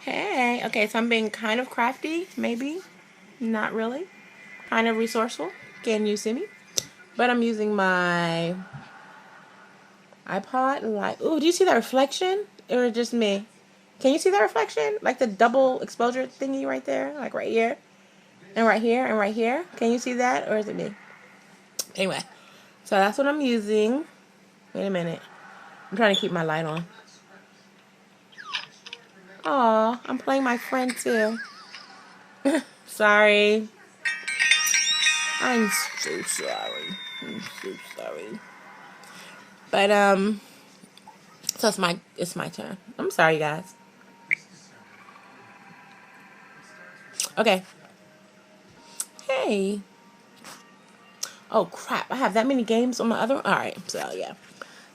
Hey, okay, so I'm being kind of crafty, maybe, not really, kind of resourceful. Can you see me? But I'm using my iPod. Like, ooh, do you see that reflection, or just me? Can you see that reflection? Like the double exposure thingy right there, like right here, and right here, and right here. Can you see that, or is it me? Anyway, so that's what I'm using. Wait a minute. I'm trying to keep my light on. Aw, I'm playing my friend too. Sorry. I'm so sorry. I'm so sorry. But so it's my turn. I'm sorry, guys. Okay. Hey. Oh crap! I have that many games on my other. All right. So yeah.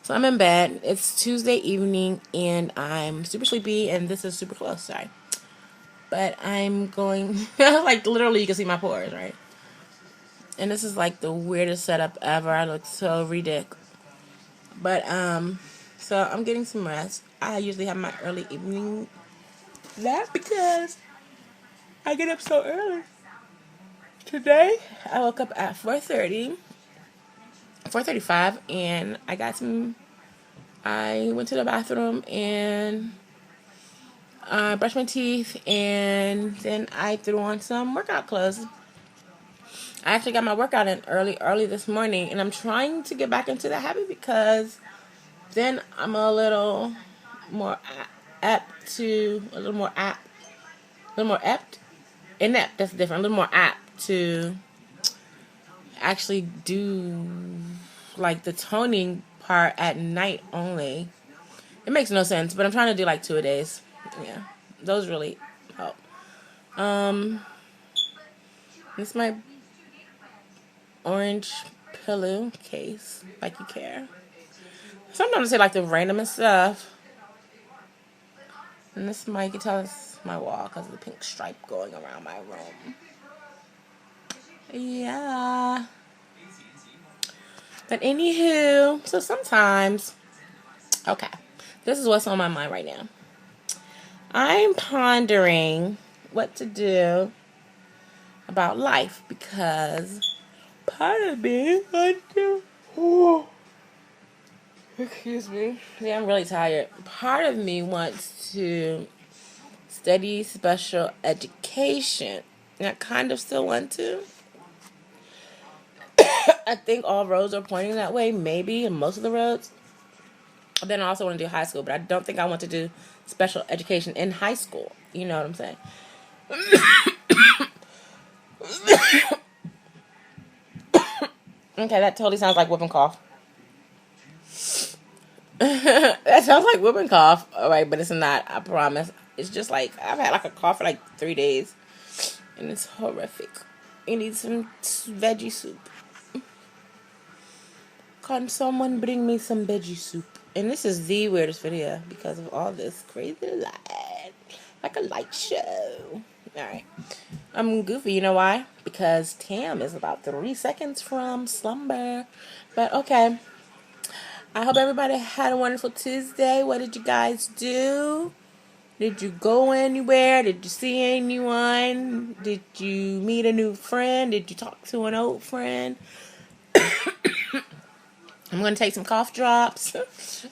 So I'm in bed. It's Tuesday evening, and I'm super sleepy, and this is super close. Sorry. But I'm going like literally, you can see my pores, right? And this is like the weirdest setup ever. I look so ridiculous. But so I'm getting some rest. I usually have my early evening nap because I get up so early. Today I woke up at 4:30, 4:35, and I went to the bathroom and I brushed my teeth, and then I threw on some workout clothes. I actually got my workout in early this morning, and I'm trying to get back into the habit because then I'm a little more inept. That's different. A little more apt to actually do like the toning part at night only. It makes no sense, but I'm trying to do like 2 a days. Yeah, those really help. This is my orange pillow case, like you care. Sometimes I say like the randomest stuff. And this might, you can tell it's my wall because of the pink stripe going around my room. Yeah. But anywho, so sometimes, okay, this is what's on my mind right now. I'm pondering what to do about life because part of me wants to. Oh, excuse me. Yeah, I'm really tired. Part of me wants to study special education. And I kind of still want to. I think all roads are pointing that way, maybe, and most of the roads. Then I also want to do high school, but I don't think I want to do special education in high school. You know what I'm saying? Okay, that totally sounds like whooping cough. That sounds like whooping cough. All right, but it's not. I promise. It's just like I've had like a cough for like 3 days, and it's horrific. You need some veggie soup. Can someone bring me some veggie soup? And this is the weirdest video because of all this crazy light, like a light show. All right, I'm goofy. You know why? Because Tam is about 3 seconds from slumber. But okay. I hope everybody had a wonderful Tuesday. What did you guys do? Did you go anywhere? Did you see anyone? Did you meet a new friend? Did you talk to an old friend? I'm going to take some cough drops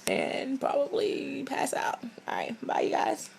and probably pass out. All right. Bye, you guys.